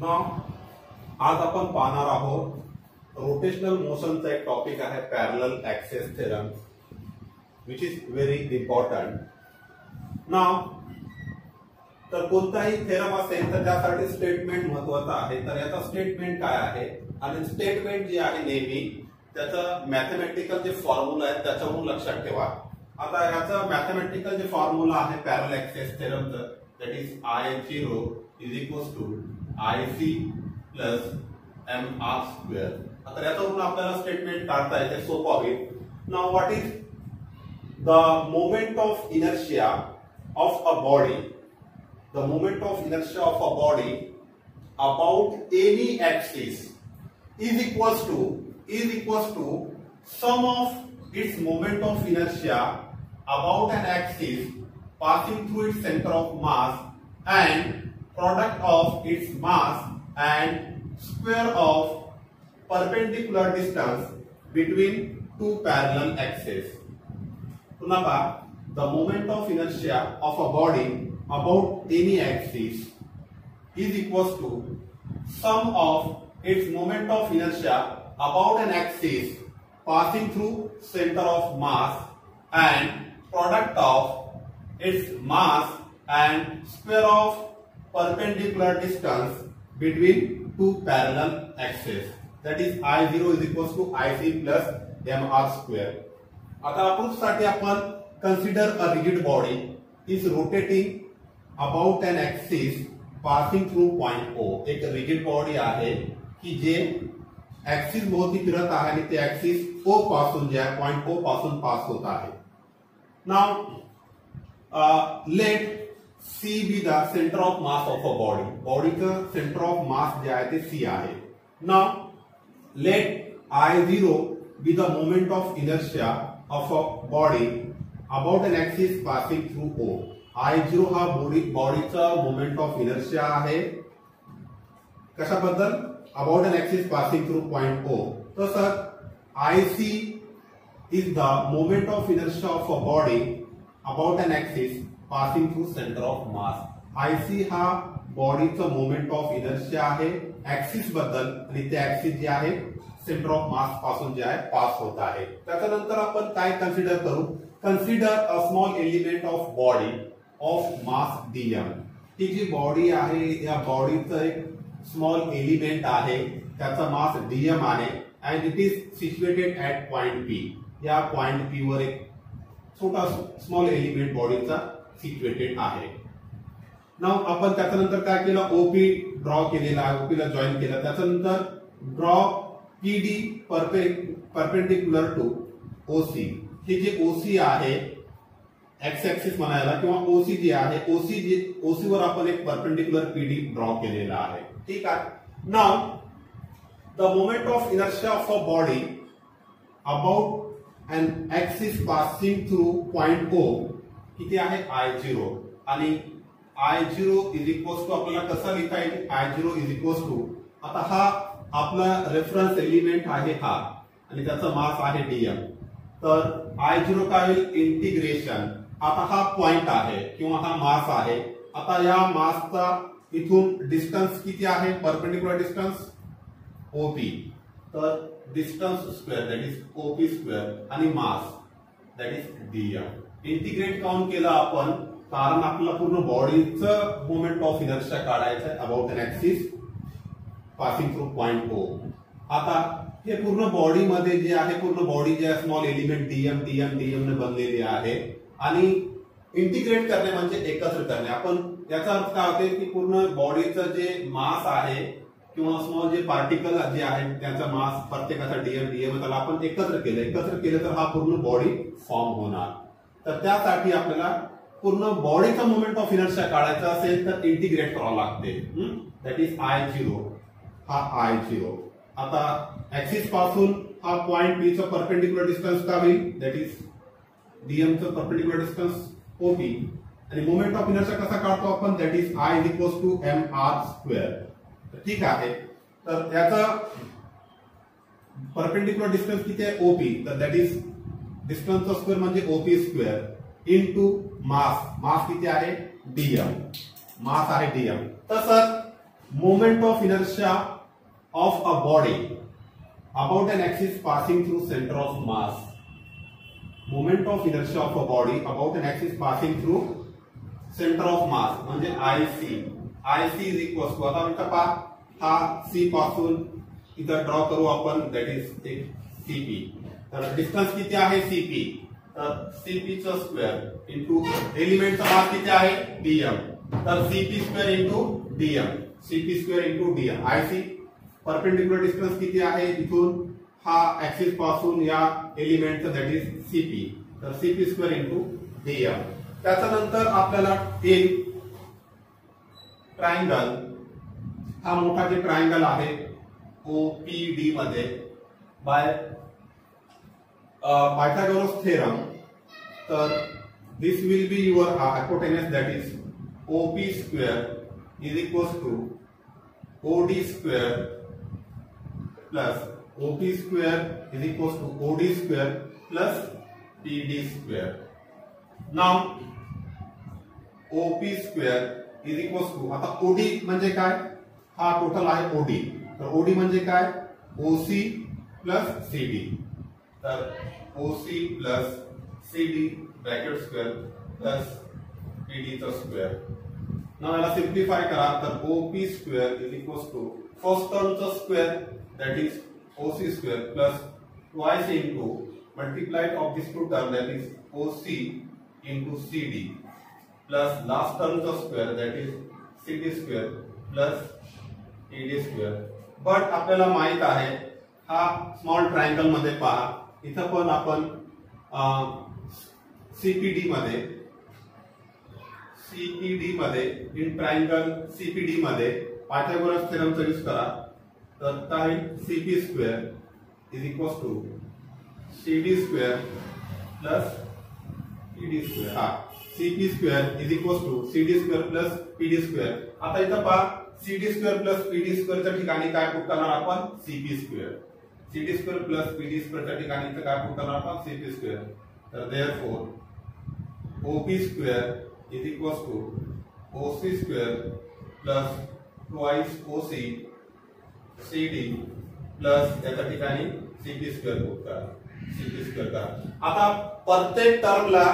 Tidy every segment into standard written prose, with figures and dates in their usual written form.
आज आपण पाहणार आहोत रोटेशनल मोशनचा एक टॉपिक आहे parallel axis theorem which is very important नाव। तर कोणताही थेरम असेल तर त्यासाठी स्टेटमेंट महत्त्वाचा आहे। तर याचा स्टेटमेंट काय आहे आणि स्टेटमेंट जे आहे नेहमी त्याचा मॅथमॅटिकल जे फॉर्म्युला आहे त्याच्यावरून लक्षात ठेवा। आता याचा मॅथमॅटिकल जे फॉर्म्युला आहे पॅरलल ऍक्सेस थेरमचा that is I0 is equals to IC plus MR square. आता याच्यावरून आपल्याला स्टेटमेंट काढता येते सोपा होईल। Now what is the moment of inertia of a body, the moment of inertia of a body about any axis is equals to sum of its moment of inertia about an axis passing through its center of mass and product of its mass and square of perpendicular distance between two parallel axes. पुन्हा पहा, the moment of inertia of a body about any axis is equals to sum of its moment of inertia about an axis passing through center of mass and product of its mass and square of perpendicular distance between two parallel axes, that is I0 is equals to IC plus MR square. आता proof साठी आपण consider a rigid body is rotating about an axis passing through point O. एक rigid body आहे की जे axis भोवती फिरत आहे आणि ते ऍक्सिस O पासून जे आहे पॉइंट O पासून पास होत आहे। Now let C be the centre of mass of a body, बॉडीचं सेंटर ऑफ मास जे आहे ते C आहे। Now let I0 be the moment of inertia of a body about an axis passing through O. I0 हा बॉडीचा moment of inertia आहे कशाबद्दल, about an axis passing through point O. तसंच IC is the moment of inertia of a body about an axis passing through centre of mass. IC हा बॉडीचा moment of inertia आहे axis बद्दल आणि ते axis जे आहे सेंटर ऑफ मास पासून जे आहे पास होत आहे। त्याच्यानंतर आपण काय कन्सिडर करू, consider a small element of body of mass dm. ही जी बॉडी आहे या बॉडीचं एक स्मॉल एलिमेंट आहे त्याचा मास dm आहे and it is situated at point P. या पॉइंट P वर एक छोटा स्मॉल एलिमेंट बॉडीचा सिच्युएटेड आहे। नाउ आपण त्याच्यानंतर काय केलं, OP ड्रॉ केलेला आहे, OP ला जॉईन केलं। त्याच्यानंतर draw PD perpendicular to OC. हे जे OC आहे एक्स ऍक्सिस म्हणायला किंवा OC जे आहे OC वर आपण एक परपेंडिक्युलर PD ड्रॉ केलेला आहे। ठीक आहे। Now the moment of inertia of a body about an axis passing through point O किती आहे I0 आणि I0 इज इक्वल्स टू आपल्याला कसं लिहिता येईल, I0 इज इक्वल्स टू, आता हा आपला रेफरन्स एलिमेंट आहे हा आणि त्याचा मास आहे dm, तर I0 काय होईल इंटिग्रेशन, आता हा पॉइंट आहे किंवा हा मास आहे, आता या मासचा इथून डिस्टन्स किती आहे, परपेंडिक्युलर डिस्टन्स OP, तर distance square that is OP square आणि mass that is dm. Integrate count केलं आपण कारण आपल्याला पूर्ण बॉडीचं मोमेंट ऑफ इनर्शिया काढायचं आहे about an axis passing through point O. आता हे पूर्ण बॉडी मध्ये जे आहे पूर्ण बॉडी जे स्मॉल एलिमेंट dm ने बनलेली आहे आणि इंटिग्रेट करणे म्हणजे एकत्र करणे। आपण याचा अर्थ काय होते की पूर्ण बॉडीचं जे मास आहे किंवा स्मॉल जे पार्टिकल जे आहे त्याचा मास प्रत्येकाचा dm त्याला आपण एकत्र केलं तर हा पूर्ण बॉडी फॉर्म होणार। तर त्यासाठी आपल्याला पूर्ण बॉडीचा मोमेंट ऑफ इनर्शिया काढायचा असेल तर इंटिग्रेट करावं लागते, दॅट इज I0, हा I0। आता ऍक्सिस पासून हा पॉइंट P चा परपेंडिक्युलर डिस्टन्स काय होईल, दॅट इज dm चा परपेंडिक्युलर डिस्टन्स OP आणि मोमेंट ऑफ इनर्शिया कसा काढतो आपण, that is I is equals to MR square. ठीक आहे, तर याचा परपेंडिक्युलर डिस्टन्स किती आहे OP, तर दॅट इज डिस्टन्सचा स्क्वेअर म्हणजे OP स्क्वेअर इनटू मास किती आहे dm, मास आहे dm। तसंच moment of inertia of a body about an axis passing through center of mass. Moment of inertia of a body about an axis passing through center of mass म्हणजे IC is equals to, आता इथं पहा हा C पासून इथं draw करू आपण, that is एक CP. तर डिस्टन्स किती आहे CP, तर CP चा स्क्वेअर इंटू एलिमेंटचा मास किती आहे dm, तर CP square into dm, CP square into dm. IC perpendicular distance किती आहे इथून हा ऍक्सिस पासून या एलिमेंटचा, दॅट इज CP, तर CP स्क्वेअर इंटू dm. त्याच्यानंतर आपल्याला एक ट्रायंगल, हा मोठा जे ट्रायंगल आहे OPD मध्ये बाय पायथागोरस थेरम, तर this will be your hypotenuse, that is OP square is equals to OD square plus OP square is equals to OD square plus PD square. Now OP square is equals to, आता OD म्हणजे काय, हा total आहे OD, तर OD म्हणजे काय OC plus CD, तर OC plus CD bracket square plus PD चा स्क्वेअर. नाउ याला सिम्प्लिफाय करा, तर OP square is equals to first टर्मचा square, that is OC square plus twice into multiplied of this two term, that is OC into CD plus last टर्मचा square, that is CD square plus PD square. But आपल्याला माहित आहे हा small triangle मध्ये पहा, इथं पण आपण CPD मध्ये इन ट्रायंगल CPD मध्ये पायथागोरस थेरमचा यूज करा, तर काय CP square is equals to CD square plus PD square. हा CP square is equals to CD square plus PD square. आता इथं पहा CD स्क्वेअर प्लस PD स्क्वेअरच्या ठिकाणी काय पुट करणार आपण CP square, CD square plus PD स्क्वेअरच्या ठिकाणी इथं काय पुट करणार आपण CP स्क्वेअर. तर therefore OP square is equals to OC square plus twice OC CD plus याच्या ठिकाणी CP स्क्वेअर पुट करा, CP स्क्वेअर करा. आता प्रत्येक टर्मला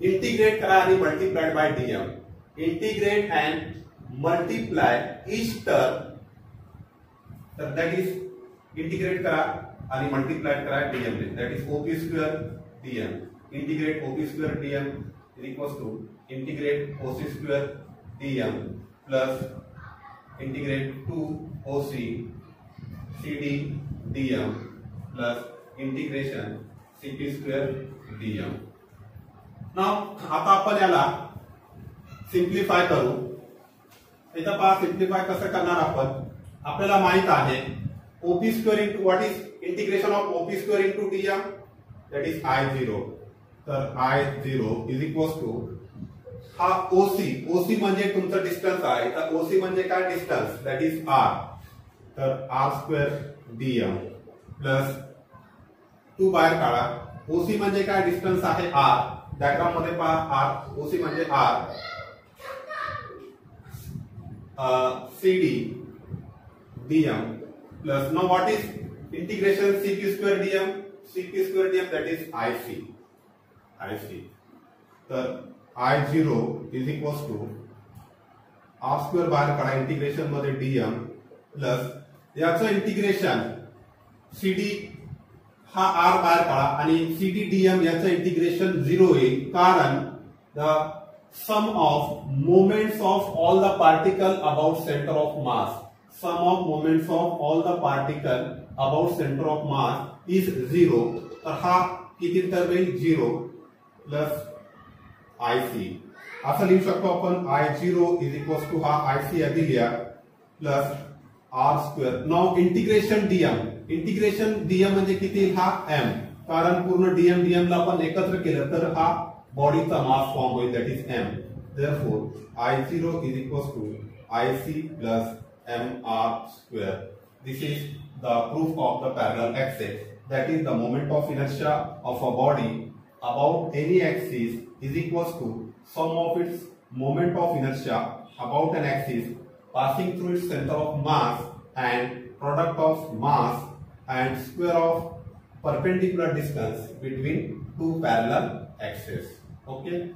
इंटिग्रेट करा आणि multiplied by dm. Integrate and multiply each term, तर दॅट इज इंटिग्रेट करा आणि मल्टीप्लाय करा dm ने, that is OP square dm. Integrate OP square dm is equals to integrate OC square dm plus integrate 2OC CD dm plus integration CP square dm. Now आता आपण याला simplify करू. इथं पहा सिम्प्लिफाय कसं करणार आपण, आपल्याला माहित आहे OP square into what is integration of OP square into dm, that is I0, तर I0 इज इक्वल्स टू हा OC म्हणजे तुमचं डिस्टन्स आहे, तर OC म्हणजे काय डिस्टन्स, दॅट इज R, तर R स्क्वेअर dm प्लस 2 बाहेर काढा. OC म्हणजे काय डिस्टन्स आहे R, डायग्राम मध्ये पहा R, OC म्हणजे R, CD dm plus now what is integration CP square dm, CP square dm, that is IC. तर I0 is equals to R square बाहेर काढा इंटिग्रेशन मध्ये dm प्लस याचं integration CD हा R बाहेर काढा आणि CD dm याचं इंटिग्रेशन 0 येईल, कारण the sum of moments of all the particle about center of mass, sum of moments of all the particle about center of mass is 0. तर हा किती टर्म येईल 0 प्लस IC. असं लिहू शकतो आपण I0 इज इक्वल्स टू हा IC आधी लिहा plus R square. Now integration dm म्हणजे किती, हा m, कारण पूर्ण dm ला आपण एकत्र केलं तर हा बॉडीचा मास फॉर्म होईल, that is m. Therefore I0 is equals to IC plus mr square. This is the proof of the parallel axis, that is the moment of inertia of a body about any axis is equals to sum of its moment of inertia about an axis passing through its center of mass and product of mass and square of perpendicular distance between two parallel axes. Okay.